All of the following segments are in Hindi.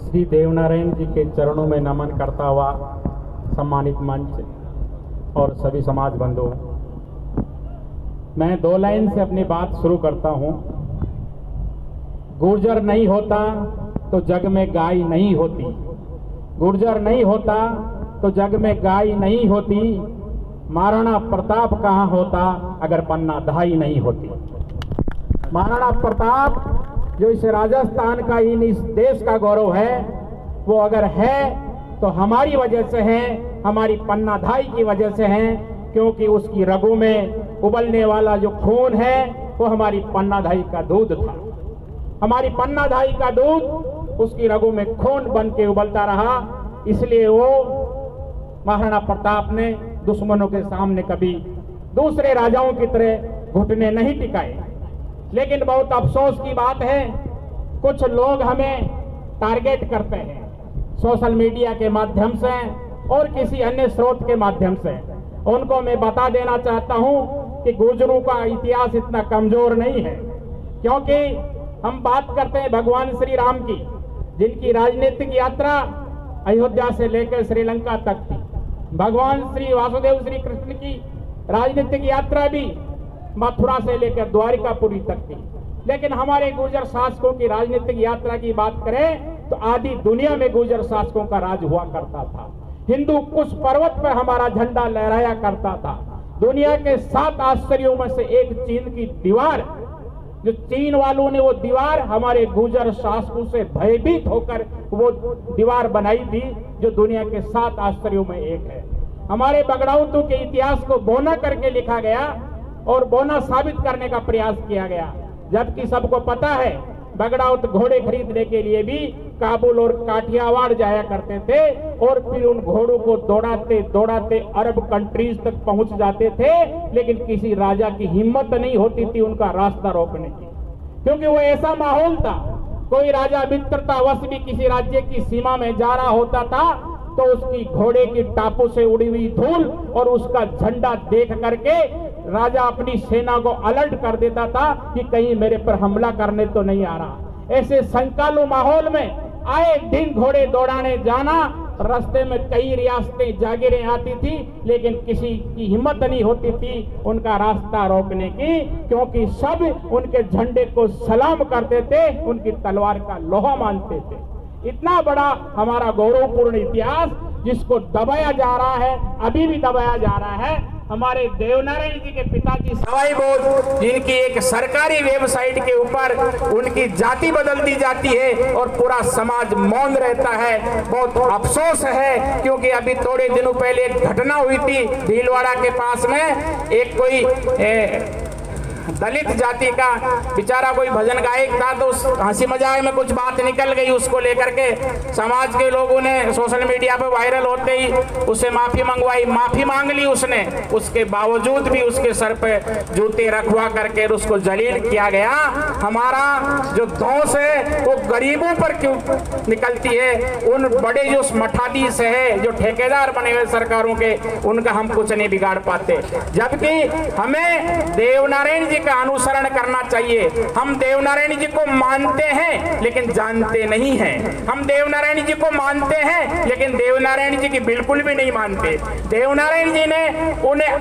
श्री देवनारायण जी के चरणों में नमन करता हुआ सम्मानित मंच और सभी समाज बंधुओं, मैं 2 लाइन से अपनी बात शुरू करता हूं। गुर्जर नहीं होता तो जग में गाय नहीं होती, गुर्जर नहीं होता तो जग में गाय नहीं होती, महाराणा प्रताप कहाँ होता अगर पन्ना धाई नहीं होती। महाराणा प्रताप जो इस राजस्थान का, इस देश का गौरव है, वो अगर है तो हमारी वजह से है, हमारी पन्नाधाई की वजह से है, क्योंकि उसकी रगों में उबलने वाला जो खून है वो हमारी पन्नाधाई का दूध था। हमारी पन्नाधाई का दूध उसकी रगों में खून बन के उबलता रहा, इसलिए वो महाराणा प्रताप ने दुश्मनों के सामने कभी दूसरे राजाओं की तरह घुटने नहीं टिकाए। लेकिन बहुत अफसोस की बात है, कुछ लोग हमें टारगेट करते हैं सोशल मीडिया के माध्यम से और किसी अन्य स्रोत के माध्यम से। उनको मैं बता देना चाहता हूं कि गुर्जरों का इतिहास इतना कमजोर नहीं है, क्योंकि हम बात करते हैं भगवान श्री राम की, जिनकी राजनीतिक यात्रा अयोध्या से लेकर श्रीलंका तक थी। भगवान श्री वासुदेव श्री कृष्ण की राजनीतिक यात्रा भी मथुरा से लेकर द्वारिकापुरी तक थी। लेकिन हमारे गुर्जर शासकों की राजनीतिक यात्रा की बात करें तो आधी दुनिया में गुर्जर शासकों का राज हुआ करता था। हिंदू कुश पर्वत पर हमारा झंडा लहराया करता था। दुनिया के 7 आश्चर्यों में से एक चीन की दीवार, जो चीन वालों ने वो दीवार हमारे गुर्जर शासकों से भयभीत होकर वो दीवार बनाई थी, जो दुनिया के 7 आश्चर्यों में एक है। हमारे बगड़ाउतों के इतिहास को बौना करके लिखा गया और बौना साबित करने का प्रयास किया गया, जबकि सबको पता है बगड़ाउत घोड़े खरीदने के लिए भी काबुल और काठियावाड़ जाया करते थे और फिर उन घोड़ों को दौड़ाते दौड़ाते अरब कंट्रीज तक पहुंच जाते थे, लेकिन किसी राजा की हिम्मत नहीं होती थी उनका रास्ता रोकने की, क्योंकि वो ऐसा माहौल था। कोई राजा मित्रतावश भी किसी राज्य की सीमा में जा रहा होता था तो उसकी घोड़े की टापों से उड़ी हुई धूल और उसका झंडा देख करके राजा अपनी सेना को अलर्ट कर देता था कि कहीं मेरे पर हमला करने तो नहीं आ रहा। ऐसे संकालू माहौल में आए दिन घोड़े दौड़ाने जाना, रास्ते में कई रियासतें जागीरें आती थी, लेकिन किसी की हिम्मत नहीं होती थी उनका रास्ता रोकने की, क्योंकि सब उनके झंडे को सलाम करते थे, उनकी तलवार का लोहा मानते थे। इतना बड़ा हमारा गौरवपूर्ण इतिहास जिसको दबाया जा रहा है, अभी भी दबाया जा रहा है। हमारे देवनारायण जी के पिताजी सवाई बोझ, जिनकी एक सरकारी वेबसाइट के ऊपर उनकी जाति बदल दी जाती है और पूरा समाज मौन रहता है। बहुत अफसोस है, क्योंकि अभी थोड़े दिनों पहले एक घटना हुई थी भीलवाड़ा के पास में। एक कोई दलित जाति का बेचारा कोई भजन गायक था, तो उस हंसी मजाक में कुछ बात निकल गई, उसको लेकर के समाज के लोगों ने सोशल मीडिया पे वायरल होते ही उससे माफी मंगवाई, माफी मांग ली उसने। उसके बावजूद भी उसके सर पे जूते रखवा करके उसको जलील किया गया। हमारा जो दोष है वो गरीबों पर क्यों निकलती है? उन बड़े जो मठाधीश है, जो ठेकेदार बने हुए सरकारों के, उनका हम कुछ नहीं बिगाड़ पाते, जबकि हमें देवनारायण जी का अनुसरण करना चाहिए। हम देवनारायण जी को मानते हैं लेकिन जानते नहीं हैं। हम देवनारायण जी को मानते हैं लेकिन देवनारायण जी की बिल्कुल भी नहीं मानते। देवनारायण जी ने उन्हें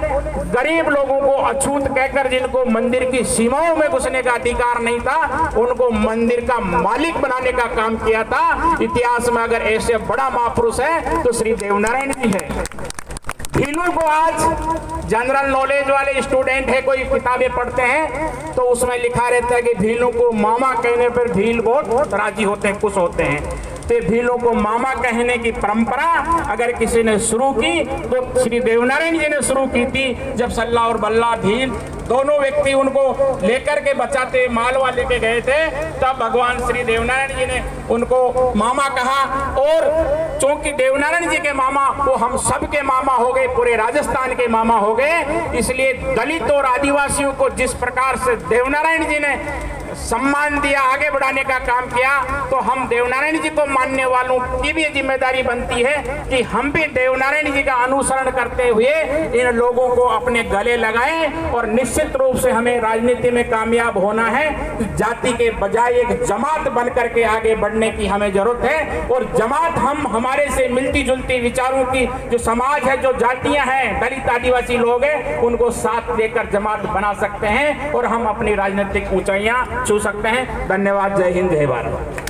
गरीब लोगों को अछूत कहकर, जिनको मंदिर की सीमाओं में घुसने का अधिकार नहीं था, उनको मंदिर का मालिक बनाने का काम किया था। इतिहास में अगर ऐसे बड़ा महापुरुष है तो श्री देवनारायण जी है। भीलों को आज जनरल नॉलेज वाले स्टूडेंट है, कोई किताबें पढ़ते हैं तो उसमें लिखा रहता है कि भीलों को मामा कहने पर भील बहुत राजी होते हैं, खुश होते हैं। तो भीलों को मामा कहने की परंपरा अगर किसी ने शुरू की तो श्री देवनारायण जी ने शुरू की थी। जब सल्ला और बल्ला भील दोनों व्यक्ति उनको लेकर के बचाते मालवा लेके गए थे, तब भगवान श्री देवनारायण जी ने उनको मामा कहा। और चूंकि देवनारायण जी के मामा वो हम सब के मामा हो गए, पूरे राजस्थान के मामा हो गए, इसलिए दलित और आदिवासियों को जिस प्रकार से देवनारायण जी ने सम्मान दिया, आगे बढ़ाने का काम किया, तो हम देवनारायण जी को मानने वालों की भी जिम्मेदारी बनती है कि हम भी देवनारायण जी का अनुसरण करते हुए इन लोगों को अपने गले लगाएं। और निश्चित रूप से हमें राजनीति में कामयाब होना है, जाति के बजाय एक जमात बन करके आगे बढ़ने की हमें जरूरत है। और जमात हम हमारे से मिलती जुलती विचारों की जो समाज है, जो जातियां हैं, दलित आदिवासी लोग हैं, उनको साथ लेकर जमात बना सकते हैं और हम अपनी राजनीतिक ऊंचाइयां छू सकते हैं। धन्यवाद। जय हिंद, जय भारत।